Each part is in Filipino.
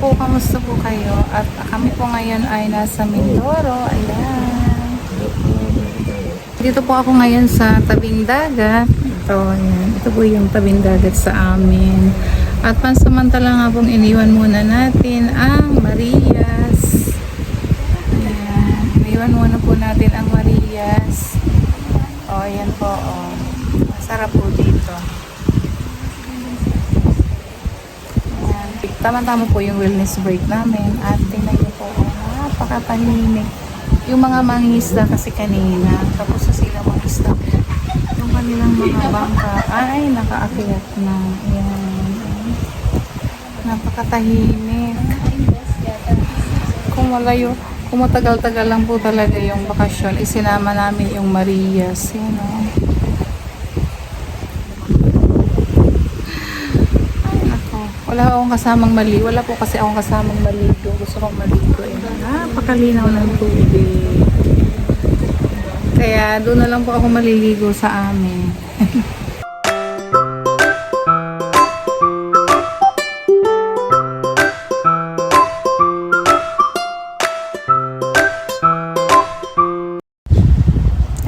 po, kamusta po kayo? At kami po ngayon ay nasa Mindoro. Ayan. Dito po ako ngayon sa tabing dagat. Ito, ayan. Ito po yung tabing dagat sa amin. At pansamantala nga pong iniwan muna natin ang Marias. Ayan. Iniwan muna po natin ang Marias. O, ayan po. O. Masarap po dito. Tama-tama po yung wellness break namin at tingnan niyo po, napakatahimik. Yung mga mangingisda kasi kanina, tapos sa sila mangingisda, yung kanilang mga bangka ay nakaakyat na. Ayan. Napakatahimik. Kung matagal-tagal lang po talaga yung bakasyon, isinama namin yung Marias. Yan, o. Wala akong kasamang mali. Wala po kasi akong kasamang maligo. Gusto kong maligo. Napakalinaw ng tubig. Kaya doon na lang po ako maliligo sa amin.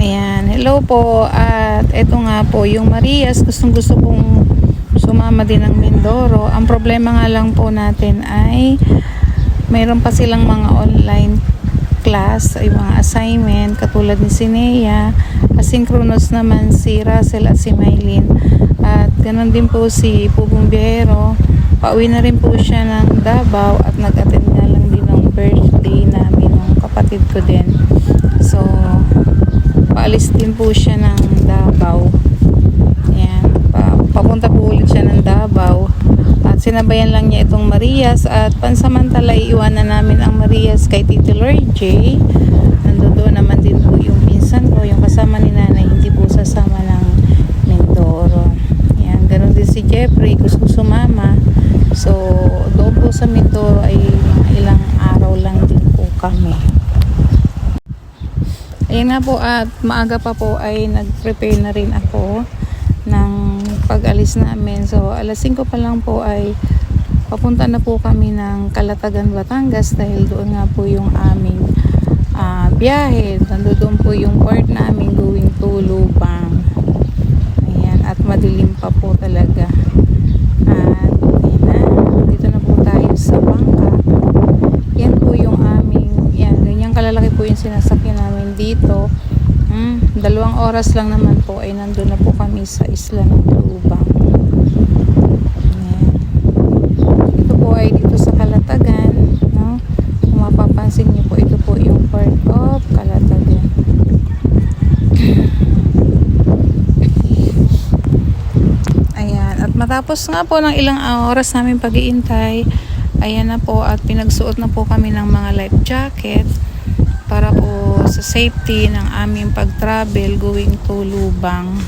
Ayan. Hello po. At eto nga po yung Marias. Gustong-gusto pong sumama din ng Mindoro. Ang problema nga lang po natin ay mayroon pa silang mga online class, ay mga assignment katulad ni Sinea. Asynchronous naman si Russell at si Mylene. At ganoon din po si Pubong Biyahero. Pauwi na rin po siya ng Davao at nag-attend nga lang din ng birthday namin ng kapatid ko din. So, paalis din po siya ng Davao. Papunta po ulit siya ng Davao at sinabayan lang niya itong Marias at pansamantala iiwanan namin ang Marias kay Tito Lord J. Nandoon naman din po yung pinsan ko, yung kasama ni nanay, hindi po sasama ng Mindoro. Yan, ganun din si Jeffrey, gusto sumama. So doon po sa Mindoro ay ilang araw lang din po kami. Ayan nga po, at maaga pa po ay nag-prepare na rin ako ng pag-alis namin. So alas 5 pa lang po ay papunta na po kami ng Calatagan, Batangas dahil doon nga po yung aming biyahe. Nandoon po yung port namin going to Lubang. Ayan, at madilim pa po talaga. At ayan, dito na po tayo sa bangka. Yan po yung aming, yan, ganyan kalalaki po yung sinasakyan namin dito. 2 oras lang naman po ay nandun na po kami sa isla ng Lubang. Ayan. Ito po ay dito sa Calatagan, no? Kung mapapansin niyo po, ito po yung part of Calatagan. Ayan, at matapos nga po ng ilang oras namin pag-iintay, ayan na po, at pinagsuot na po kami ng mga life jacket para po sa safety ng aming pag-travel going to Lubang.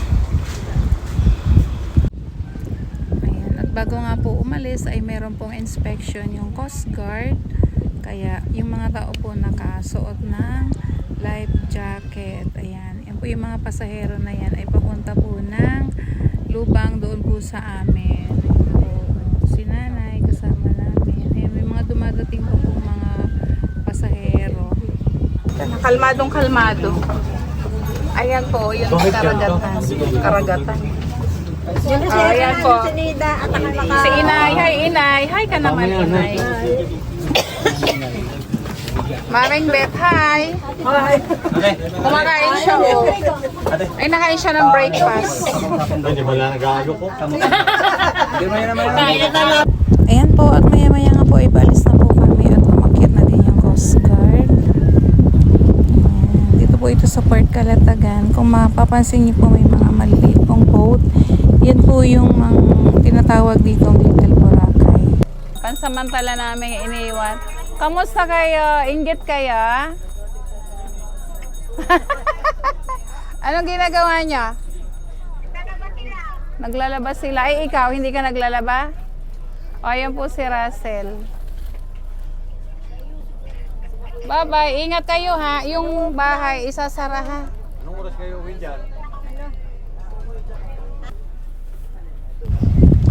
Ayan. At bago nga po umalis ay meron pong inspection yung Coast Guard. Kaya yung mga tao po nakasuot ng life jacket. Ayan. Yan po yung mga pasahero na yan ay papunta po ng Lubang doon po sa amin. Si nanay kasama namin. Ayan, may mga dumadating po po mga pasahero. Kalmadong-kalmado. Ayan po, yung karagatan. Ayan po. Si Inay. Hi, Inay. Hi ka naman, Inay. Maring Beth, hi. Kumakain siya, oh. Ay, nakain siya ng breakfast. Hindi ba lang nag-aago po? Ayan po, at maya-maya nga po, ibalis na po kami at umakyat na din yung Coast Guard. Dito po ito sa Port Calatagan. Kung mapapansin niyo po, may mga maliliit pong boat. Yan po yung tinatawag dito ang Little Boracay. Pansamantala namin iniwan. Kamusta kayo? Inggit kayo? Anong ginagawa niya? Naglalaba sila. Ay, ikaw, hindi ka naglalaba? O, ayan po si Russell. Bye-bye. Ingat kayo, ha. Yung bahay, isasara, ha. Anong oras kayo uwi dyan?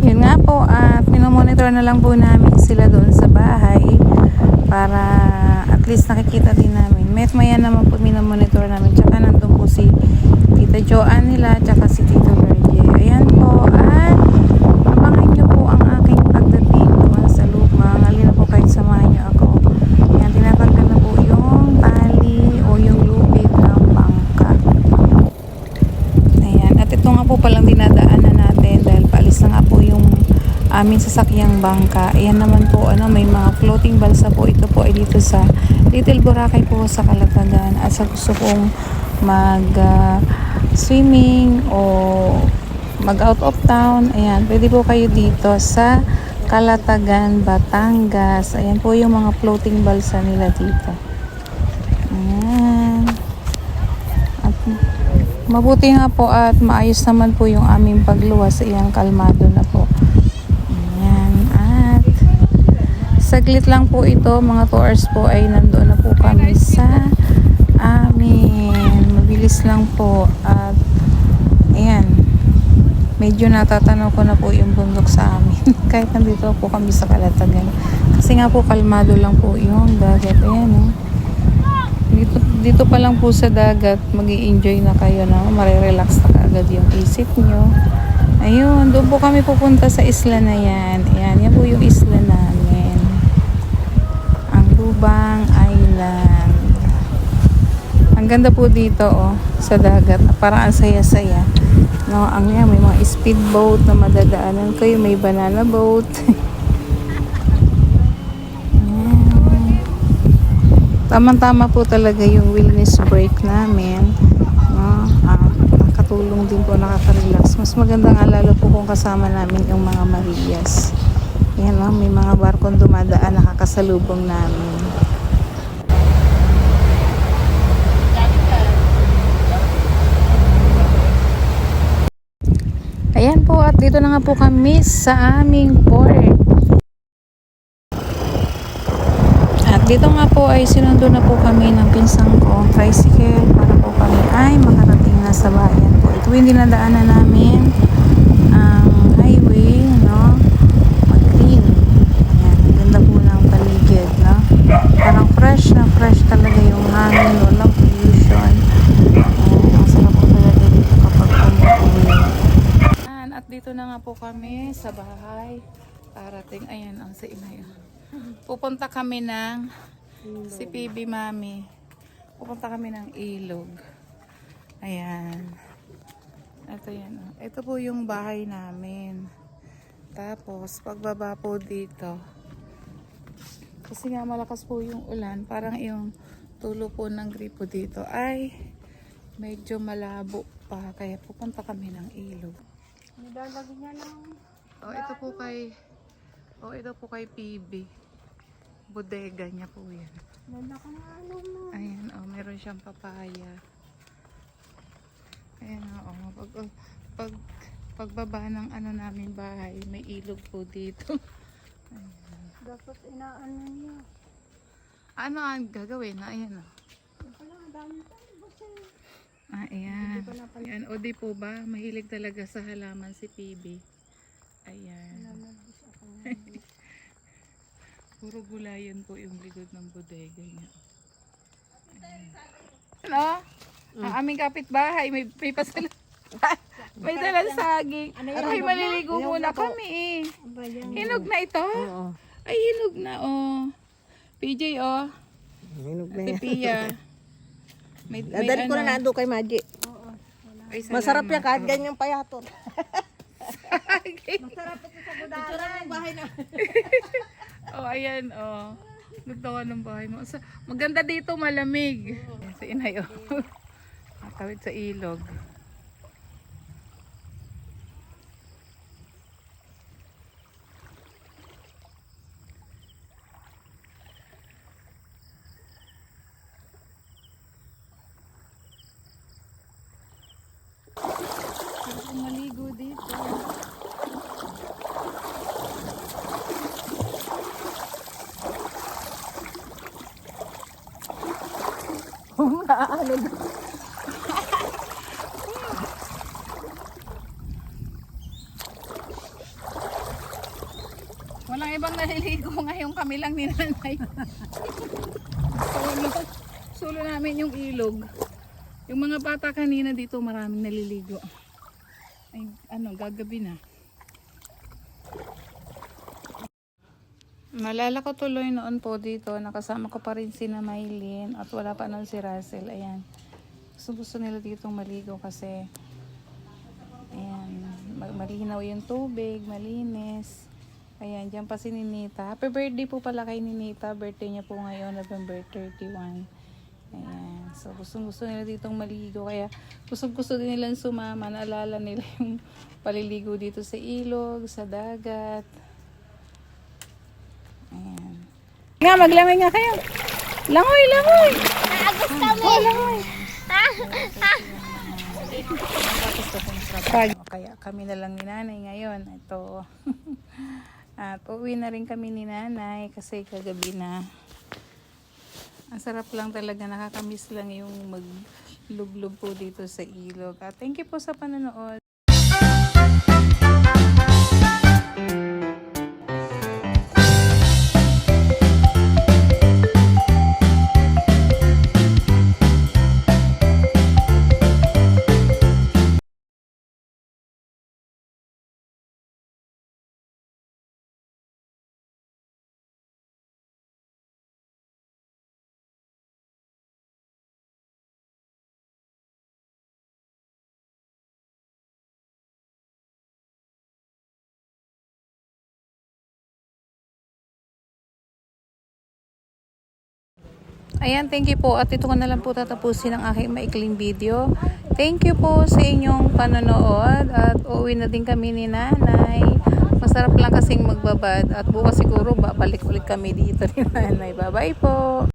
Yun nga po, at minomonitor na lang po namin sila doon sa bahay para at least nakikita din namin. Maya naman po minomonitor namin. Tsaka nandun po si Tita Joanne nila, tsaka si Tito Verge. Ayan po, at abangan nyo po ang aking pagdating doon sa luma. Halina po kahit samahan nyo ako. Ayan, tinatanggal na po yung tali o yung lubid ng bangka. Ayan, at ito nga po palang dinadaanan natin dahil paalis na nga po yung aming sasakyang bangka. Ayan naman po, may mga floating balsa po. Ito po ay dito sa Little Boracay po sa Calatagan. At sa gusto kong mag swimming o mag out of town, ayan, pwede po kayo dito sa Calatagan, Batangas. Ayan po yung mga floating balsa nila dito. Ayan. At mabuti nga po at maayos naman po yung aming pagluwas. Ayan, kalmado na po. Ayan. At saglit lang po ito, mga 2 hours po ay nandoon na po kami sa amin. Mabilis lang po. At ayan, medyo natatanaw ko na po yung bundok sa amin. Kahit nandito po kami sa Calatagan. Kasi nga po kalmado lang po yung dagat. Ayan, dito pa lang po sa dagat, mag-i-enjoy na kayo na, marirelax na kaagad yung isip nyo. Ayun, doon po kami pupunta sa isla na yan. Ayan, yan po yung isla namin. Ang Lubang Island. Ang ganda po dito, sa dagat. Parang ang saya-saya. No, may mga speedboat na madadaanan kayo, may banana boat. Tama-tama po talaga yung wellness break namin. No? Nakatulong din po, nakaka-relax. Mas maganda nga lalo po kung kasama namin yung mga Marias. Yan, may mga barkong dumadaan, nakakasalubong namin. Ayan po, at dito na nga po kami sa aming port. At dito nga po ay sinundo na po kami ng pinsang ko, tricycle, para po kami ay makarating na sa bayan po. Ito yung dinadaanan namin, ang highway, no? Mag-green. Ayan, ang ganda po ng paligid, no? Parang fresh na fresh talaga yung hangin, walang pollution. Ayan, ang sarap po talaga dito kapag umuwi. At dito na nga po kami sa bahay. Parating, ayan ang sa inay. Pupunta kami ng si PB Mami. Pupunta kami ng Ilog. Ayan. Ito yan. Ito po yung bahay namin. Tapos pagbaba po dito. Kasi nga malakas po yung ulan. Parang yung tulo po ng gripo dito ay medyo malabo pa. Kaya pupunta kami ng Ilog. Nilalagyan niya lang. Ito po kay PB. Bodega niya po yan. Ano mo? Ayan, meron siyang papaya. Ayan, pagbaba ng namin bahay, may ilog po dito. Ayan. Dapat inaano niya. Ano ang gagawin? Ayan, Wala, dami tayo. ayan. Ayan, o di po ba? Mahilig talaga sa halaman si PB. Ayan. Namabis ako. Puro gulayan po yung likod ng bodega niya. Ano? Ang aming kapitbahay, may pasal. May dalang saging. Ay, maliligo muna kami eh. Hinog na ito? Oo. Ay, hinog na PJ Hinog na Ate yan. Pia. May Dadali ko na nando kay Maji. Ay, Masarap yan kahit Oo. ganyang payaton. Saging. Masarap ito sa budalan. Bahay na. Ayan, Nagtawa ng bahay mo. Maganda dito, malamig. Ayan, si Inay, Nakawid sa ilog. Maligo dito. kami lang ni nanay. Solo namin yung ilog. Yung mga bata kanina dito maraming naliligo. Ay, gagabi na. Nalala ko tuloy noon po dito, nakasama ko pa rin si na Maylin at wala pa noon si Russell. Ayan. Gusto nila ditong maligo kasi ayan, malinaw yung tubig, malinis. Ayan, dyan pa si Ninita. Happy birthday po pala kay Ninita. Birthday niya po ngayon, November 31. Ayan. So, gusto nila ditong maligo. Kaya, gusto din nilang sumama. Naalala nila yung paliligo dito sa ilog, sa dagat. Ayan. Nga, maglamay nga kayo. Langoy, langoy! Naagos kami. Langoy! Kaya kami na lang ni nanay ngayon. Ito. At uwi na rin kami ni nanay kasi kagabi na. Ang sarap lang talaga, nakakamiss lang yung maglublog po dito sa ilog. At thank you po sa panonood. Ayan, thank you po. At ito ko na lang po tatapusin ang aking maikling video. Thank you po sa inyong panonood. At uuwi na din kami ni nanay. Masarap lang kasing magbabad. At bukas siguro babalik ulit kami dito ni nanay. Bye-bye po.